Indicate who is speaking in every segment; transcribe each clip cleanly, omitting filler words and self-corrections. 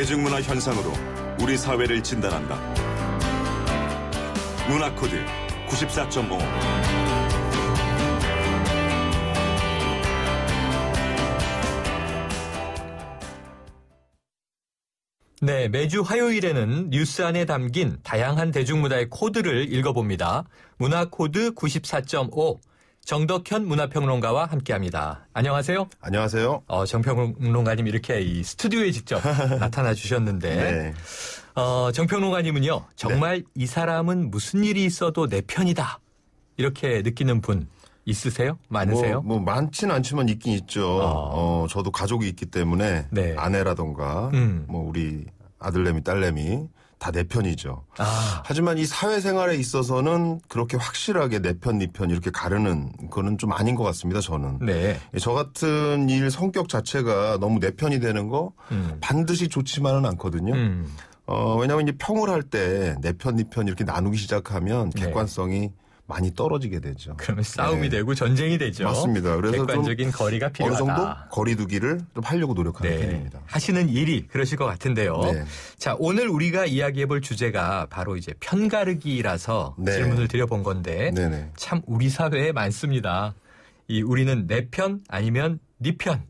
Speaker 1: 대중문화 현상으로 우리 사회를 진단한다. 문화코드 94.5.
Speaker 2: 네, 매주 화요일에는 뉴스 안에 담긴 다양한 대중문화의 코드를 읽어봅니다. 문화코드 94.5. 정덕현 문화평론가와 함께합니다. 안녕하세요.
Speaker 3: 안녕하세요.
Speaker 2: 정평론가님 이렇게 이 스튜디오에 직접 나타나 주셨는데
Speaker 3: 네.
Speaker 2: 정평론가님은요. 정말 네. 이 사람은 무슨 일이 있어도 내 편이다. 이렇게 느끼는 분 있으세요? 많으세요?
Speaker 3: 뭐 많지는 않지만 있긴 있죠. 저도 가족이 있기 때문에 네. 아내라던가 뭐 우리 아들내미 딸내미 다 내 편이죠. 하지만 이 사회생활에 있어서는 그렇게 확실하게 내 편, 네 편 이렇게 가르는 거는 좀 아닌 것 같습니다. 저는. 네. 저 같은 일 성격 자체가 너무 내 편이 되는 거 반드시 좋지만은 않거든요. 왜냐하면 이제 평을 할 때 내 편, 네 편 이렇게 나누기 시작하면 객관성이 많이 떨어지게 되죠.
Speaker 2: 그러면 싸움이 되고 전쟁이 되죠.
Speaker 3: 맞습니다. 그래서
Speaker 2: 객관적인 거리가 필요하다.
Speaker 3: 어느 정도 거리두기를 좀 하려고 노력하는 편입니다.
Speaker 2: 하시는 일이 그러실 것 같은데요. 네. 자, 오늘 우리가 이야기해볼 주제가 바로 이제 편가르기라서 질문을 드려본 건데 참 우리 사회에 많습니다. 우리는 내 편 아니면 네 편.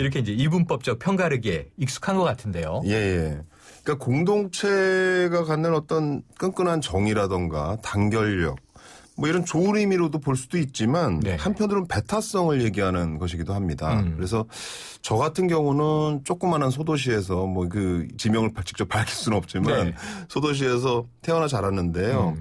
Speaker 2: 이렇게 이제 이분법적 편가르기에 익숙한 것 같은데요.
Speaker 3: 예. 그러니까 공동체가 갖는 어떤 끈끈한 정이라던가 단결력 뭐 이런 좋은 의미로도 볼 수도 있지만 한편으로는 배타성을 얘기하는 것이기도 합니다. 그래서 저 같은 경우는 조그마한 소도시에서 뭐 그 지명을 직접 밝힐 수는 없지만 소도시에서 태어나 자랐는데요.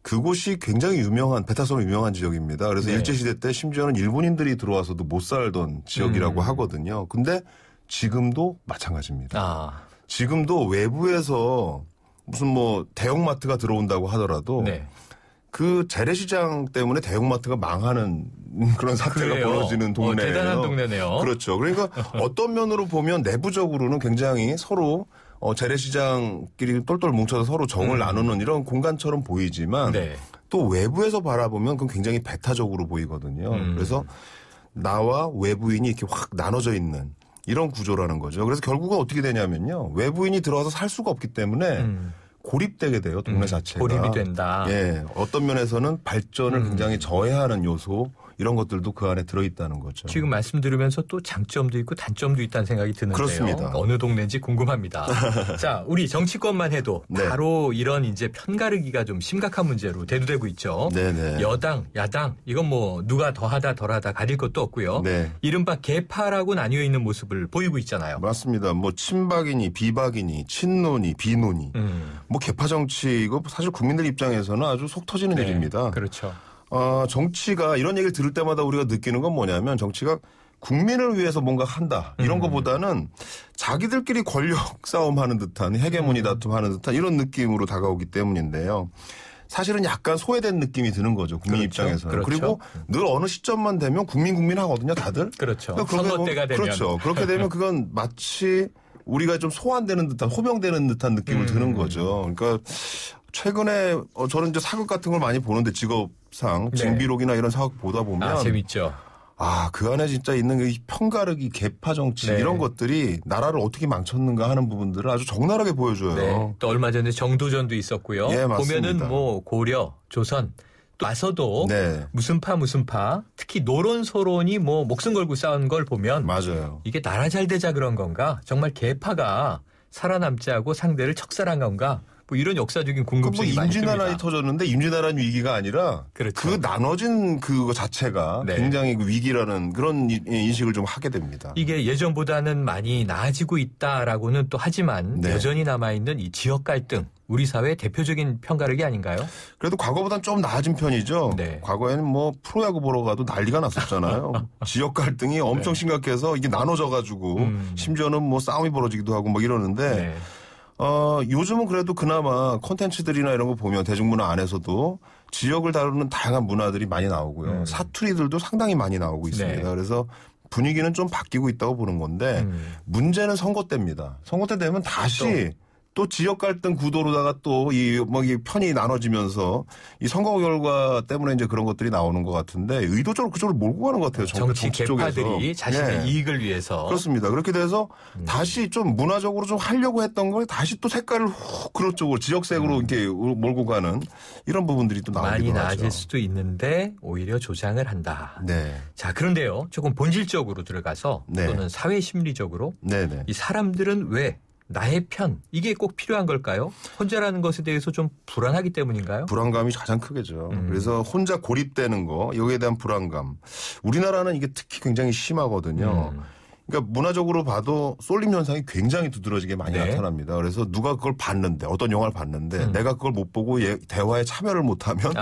Speaker 3: 그곳이 굉장히 유명한 배타성이 유명한 지역입니다. 그래서 일제시대 때 심지어는 일본인들이 들어와서도 못 살던 지역이라고 하거든요. 근데 지금도 마찬가지입니다. 지금도 외부에서 무슨 뭐 대형마트가 들어온다고 하더라도 그 재래시장 때문에 대형마트가 망하는 그런 사태가 벌어지는 동네예요.
Speaker 2: 대단한 동네네요.
Speaker 3: 그렇죠. 그러니까 어떤 면으로 보면 내부적으로는 굉장히 서로 재래시장끼리 똘똘 뭉쳐서 서로 정을 나누는 이런 공간처럼 보이지만 또 외부에서 바라보면 그건 굉장히 배타적으로 보이거든요. 그래서 나와 외부인이 이렇게 확 나눠져 있는 이런 구조라는 거죠. 그래서 결국은 어떻게 되냐면요. 외부인이 들어와서 살 수가 없기 때문에 고립되게 돼요. 동네 자체가.
Speaker 2: 고립이 된다.
Speaker 3: 어떤 면에서는 발전을 굉장히 저해하는 요소 이런 것들도 그 안에 들어있다는 거죠.
Speaker 2: 지금 말씀 들으면서 또 장점도 있고 단점도 있다는 생각이 드는데요.
Speaker 3: 그렇습니다.
Speaker 2: 어느 동네인지 궁금합니다. 자, 우리 정치권만 해도 바로 이런 이제 편가르기가 좀 심각한 문제로 대두되고 있죠. 여당, 야당 이건 뭐 누가 더하다 덜하다 가릴 것도 없고요. 이른바 개파라고 나뉘어 있는 모습을 보이고 있잖아요.
Speaker 3: 맞습니다. 뭐 친박이니 비박이니 친노니 비노니 뭐 개파 정치 이거 사실 국민들 입장에서는 아주 속 터지는 일입니다.
Speaker 2: 그렇죠.
Speaker 3: 정치가 이런 얘기를 들을 때마다 우리가 느끼는 건 뭐냐면 정치가 국민을 위해서 뭔가 한다. 이런 것보다는 자기들끼리 권력 싸움하는 듯한 헤게모니 다툼하는 듯한 이런 느낌으로 다가오기 때문인데요. 사실은 약간 소외된 느낌이 드는 거죠. 국민 입장에서는. 그리고 늘 어느 시점만 되면 국민 하거든요. 다들.
Speaker 2: 그렇죠. 선거 때가 되면.
Speaker 3: 그렇죠. 그렇게 되면 그건 마치 우리가 좀 소환되는 듯한 호명되는 듯한 느낌을 드는 거죠. 그러니까 최근에 저는 이제 사극 같은 걸 많이 보는데 직업상 징비록이나 이런 사극 보다 보면
Speaker 2: 재밌죠.
Speaker 3: 그 안에 진짜 있는 이 편가르기, 개파 정치 이런 것들이 나라를 어떻게 망쳤는가 하는 부분들을 아주 적나라하게 보여줘요.
Speaker 2: 또 얼마 전에 정도전도 있었고요. 보면은 뭐 고려, 조선 또 와서도 무슨 파 특히 노론 소론이 뭐 목숨 걸고 싸운 걸 보면 이게 나라 잘 되자 그런 건가? 정말 개파가 살아남지 않고 상대를 척살한 건가? 뭐 이런 역사적인 궁금증이 많이 듭니다.
Speaker 3: 임진왜란이 터졌는데 임진왜란 위기가 아니라 그 나눠진 그거 자체가 굉장히 위기라는 그런 인식을 좀 하게 됩니다.
Speaker 2: 이게 예전보다는 많이 나아지고 있다라고는 또 하지만 여전히 남아있는 이 지역 갈등 우리 사회의 대표적인 편가르기 아닌가요?
Speaker 3: 그래도 과거보다는 좀 나아진 편이죠. 과거에는 뭐 프로야구 보러 가도 난리가 났었잖아요. 지역 갈등이 엄청 심각해서 이게 나눠져가지고 심지어는 뭐 싸움이 벌어지기도 하고 막 이러는데 요즘은 그래도 그나마 콘텐츠들이나 이런 거 보면 대중문화 안에서도 지역을 다루는 다양한 문화들이 많이 나오고요. 사투리들도 상당히 많이 나오고 있습니다. 그래서 분위기는 좀 바뀌고 있다고 보는 건데 문제는 선거 때입니다. 선거 때 되면 다시 또 지역 갈등 구도로다가 또 이 편이 나눠지면서 이 선거 결과 때문에 이제 그런 것들이 나오는 것 같은데 의도적으로 그쪽으로 몰고 가는 것 같아요.
Speaker 2: 정치 개파들이 자신의 이익을 위해서.
Speaker 3: 그렇습니다. 그렇게 돼서 다시 좀 문화적으로 좀 하려고 했던 걸 다시 또 색깔을 훅 그쪽으로 지역색으로 이렇게 몰고 가는 이런 부분들이 또 나오기도
Speaker 2: 많이
Speaker 3: 하죠.
Speaker 2: 나아질 수도 있는데 오히려 조장을 한다.
Speaker 3: 네.
Speaker 2: 자, 그런데요. 조금 본질적으로 들어가서
Speaker 3: 네.
Speaker 2: 또는 사회 심리적으로
Speaker 3: 네네.
Speaker 2: 이 사람들은 왜 나의 편 이게 꼭 필요한 걸까요? 혼자라는 것에 대해서 좀 불안하기 때문인가요?
Speaker 3: 불안감이 가장 크겠죠. 그래서 혼자 고립되는 거 여기에 대한 불안감. 우리나라는 이게 특히 굉장히 심하거든요. 그러니까 문화적으로 봐도 쏠림 현상이 굉장히 두드러지게 많이
Speaker 2: 네.
Speaker 3: 나타납니다. 그래서 누가 그걸 봤는데 어떤 영화를 봤는데 내가 그걸 못 보고 대화에 참여를 못하면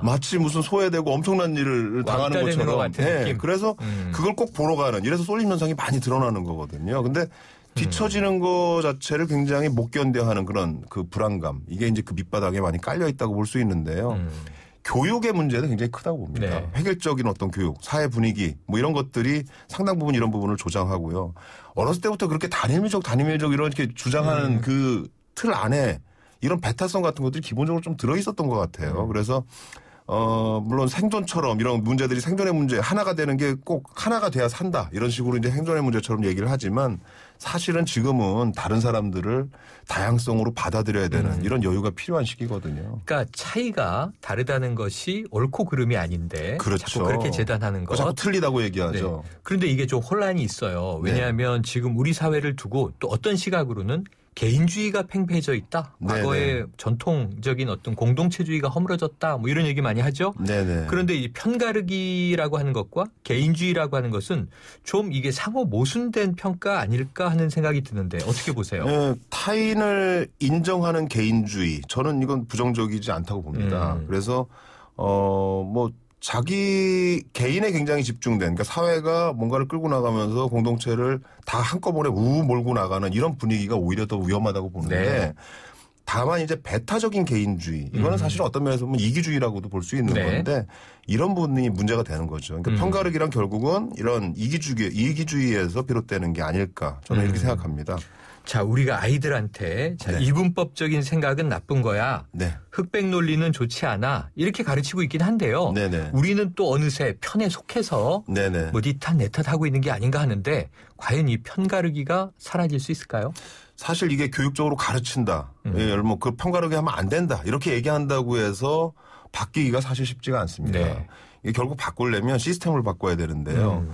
Speaker 3: 마치 무슨 소외되고 엄청난 일을 당하는 것처럼.
Speaker 2: 같은 느낌.
Speaker 3: 그래서 그걸 꼭 보러 가는 이래서 쏠림 현상이 많이 드러나는 거거든요. 근데 뒤처지는 거 자체를 굉장히 못 견뎌하는 그런 그 불안감. 이게 이제 그 밑바닥에 많이 깔려 있다고 볼 수 있는데요. 교육의 문제는 굉장히 크다고 봅니다.
Speaker 2: 네.
Speaker 3: 획일적인 어떤 교육, 사회 분위기 뭐 이런 것들이 상당 부분 이런 부분을 조장하고요. 어렸을 때부터 그렇게 단일민족 이렇게 주장하는 그 틀 안에 이런 배타성 같은 것들이 기본적으로 좀 들어있었던 것 같아요. 그래서 물론 생존처럼 이런 문제들이 생존의 문제 하나가 되는 게 꼭 하나가 돼야 산다. 이런 식으로 이제 생존의 문제처럼 얘기를 하지만 사실은 지금은 다른 사람들을 다양성으로 받아들여야 되는 이런 여유가 필요한 시기거든요.
Speaker 2: 그러니까 차이가 다르다는 것이 옳고 그름이 아닌데
Speaker 3: 그렇죠.
Speaker 2: 자꾸 그렇게 재단하는 것.
Speaker 3: 자꾸 틀리다고 얘기하죠.
Speaker 2: 네. 그런데 이게 좀 혼란이 있어요. 왜냐하면 지금 우리 사회를 두고 또 어떤 시각으로는 개인주의가 팽배해져 있다. 과거의 전통적인 어떤 공동체주의가 허물어졌다. 뭐 이런 얘기 많이 하죠.
Speaker 3: 네네.
Speaker 2: 그런데 이 편가르기라고 하는 것과 개인주의라고 하는 것은 좀 이게 상호 모순된 평가 아닐까 하는 생각이 드는데 어떻게 보세요?
Speaker 3: 네, 타인을 인정하는 개인주의. 저는 이건 부정적이지 않다고 봅니다. 그래서 자기 개인에 굉장히 집중된 그러니까 사회가 뭔가를 끌고 나가면서 공동체를 다 한꺼번에 몰고 나가는 이런 분위기가 오히려 더 위험하다고 보는데
Speaker 2: 네.
Speaker 3: 다만 이제 배타적인 개인주의 이거는 사실 어떤 면에서 보면 이기주의라고도 볼 수 있는 건데 이런 부분이 문제가 되는 거죠. 그러니까 편가르기란 결국은 이런 이기주의에서 비롯되는 게 아닐까 저는 이렇게 생각합니다.
Speaker 2: 자, 우리가 아이들한테 이분법적인 생각은 나쁜 거야. 흑백 논리는 좋지 않아. 이렇게 가르치고 있긴 한데요. 우리는 또 어느새 편에 속해서 뭐 네 탓 내 탓 하고 있는 게 아닌가 하는데 과연 이 편가르기가 사라질 수 있을까요?
Speaker 3: 사실 이게 교육적으로 가르친다. 뭐 그 편가르기 하면 안 된다. 이렇게 얘기한다고 해서 바뀌기가 사실 쉽지가 않습니다. 이게 결국 바꾸려면 시스템을 바꿔야 되는데요.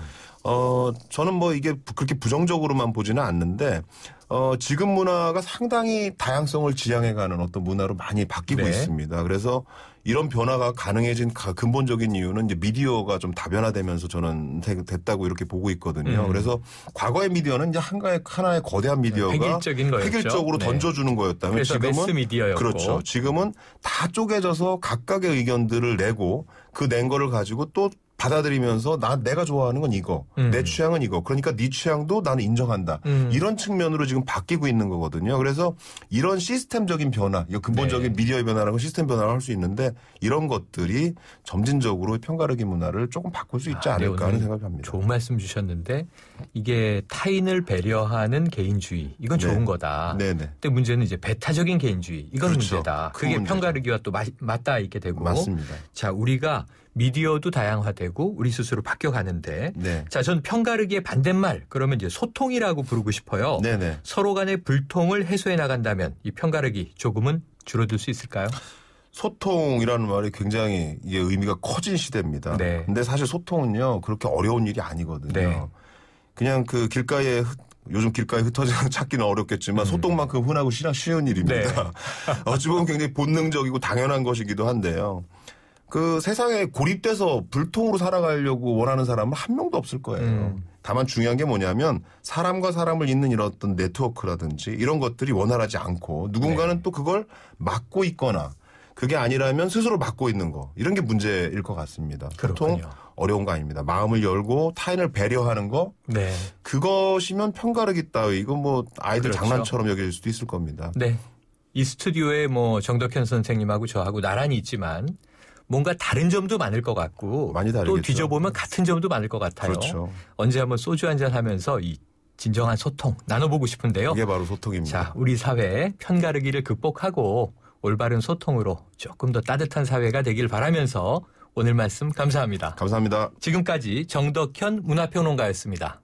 Speaker 3: 저는 뭐 이게 그렇게 부정적으로만 보지는 않는데 지금 문화가 상당히 다양성을 지향해가는 어떤 문화로 많이 바뀌고 있습니다. 그래서 이런 변화가 가능해진 근본적인 이유는 이제 미디어가 좀 다변화되면서 저는 됐다고 이렇게 보고 있거든요. 그래서 과거의 미디어는 이제 하나의 거대한 미디어가 획일적으로 던져주는 거였다면
Speaker 2: 그래서
Speaker 3: 지금은
Speaker 2: 매스 미디어였고.
Speaker 3: 그렇죠. 지금은 다 쪼개져서 각각의 의견들을 내고 그 낸 거를 가지고 또 받아들이면서 내가 좋아하는 건 이거, 내 취향은 이거. 그러니까 네 취향도 나는 인정한다. 이런 측면으로 지금 바뀌고 있는 거거든요. 그래서 이런 시스템적인 변화, 이거 근본적인 미디어의 변화라고 시스템 변화를 할 수 있는데 이런 것들이 점진적으로 편가르기 문화를 조금 바꿀 수 있지 않을까 하는 생각을 합니다.
Speaker 2: 좋은 말씀 주셨는데 이게 타인을 배려하는 개인주의 이건 좋은 거다. 근데 문제는 이제 배타적인 개인주의 이건 문제다. 그게 편가르기와 또 맞닿아 있게 되고.
Speaker 3: 맞습니다.
Speaker 2: 자, 우리가 미디어도 다양화되고 우리 스스로 바뀌어가는데 자, 전 편가르기의 반대말 그러면 이제 소통이라고 부르고 싶어요. 서로 간의 불통을 해소해 나간다면 이 편가르기 조금은 줄어들 수 있을까요?
Speaker 3: 소통이라는 말이 굉장히 이게 의미가 커진 시대입니다. 근데 사실 소통은요 그렇게 어려운 일이 아니거든요. 그냥 그 요즘 길가에 흩어져서 찾기는 어렵겠지만 소통만큼 흔하고 쉬운 일입니다. 어찌 보면 굉장히 본능적이고 당연한 것이기도 한데요. 그 세상에 고립돼서 불통으로 살아가려고 원하는 사람은 한 명도 없을 거예요. 다만 중요한 게 뭐냐면 사람과 사람을 잇는 이런 어떤 네트워크라든지 이런 것들이 원활하지 않고 누군가는 또 그걸 막고 있거나 그게 아니라면 스스로 막고 있는 거 이런 게 문제일 것 같습니다. 소통 어려운 거 아닙니다. 마음을 열고 타인을 배려하는 거 그것이면 편가르기 따위 이건 뭐 아이들 장난처럼 여길 수도 있을 겁니다.
Speaker 2: 이 스튜디오에 뭐 정덕현 선생님하고 저하고 나란히 있지만 뭔가 다른 점도 많을 것 같고
Speaker 3: 많이 다르겠죠.
Speaker 2: 또 뒤져보면 같은 점도 많을 것 같아요. 언제 한번 소주 한잔 하면서 이 진정한 소통 나눠보고 싶은데요.
Speaker 3: 이게 바로 소통입니다.
Speaker 2: 자, 우리 사회 편가르기를 극복하고 올바른 소통으로 조금 더 따뜻한 사회가 되길 바라면서 오늘 말씀 감사합니다.
Speaker 3: 감사합니다.
Speaker 2: 지금까지 정덕현 문화평론가였습니다.